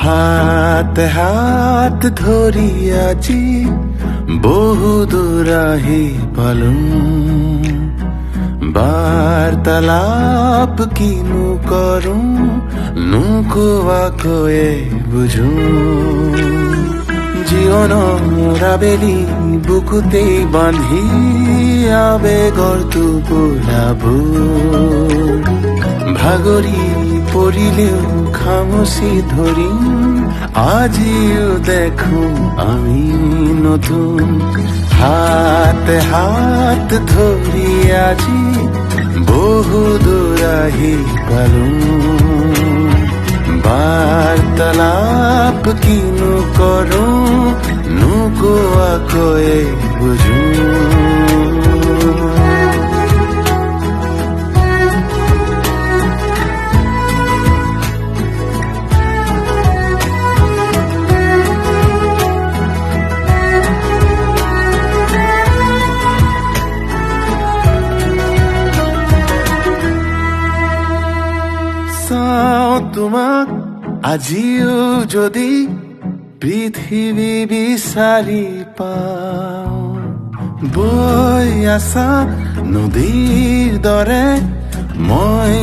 হাতে হাত ধৰি আজি বহু দূৰ আহি পালো। বাৰ্তালাপ কিনো কৰো নোকোৱাকৈয়ে বুঝো। জীৱনৰ আবেলি বুকুতেই বান্ধি আবেগৰ টোপোলাবোৰ ভাগৰি পৰিলেও খামুচি ধৰিম। আজিও দেখো আমি নতুন, হাতে হাত ধৰি আজি বহু দূৰ আহি পালো। বাৰ্তালাপ কিনো কৰো নোকোৱাকৈয়ে বুঝো। তোমাক আজিও যদি পৃথিৱী বিচাৰি পাওঁ, বৈ আছা নদীৰ দৰে মই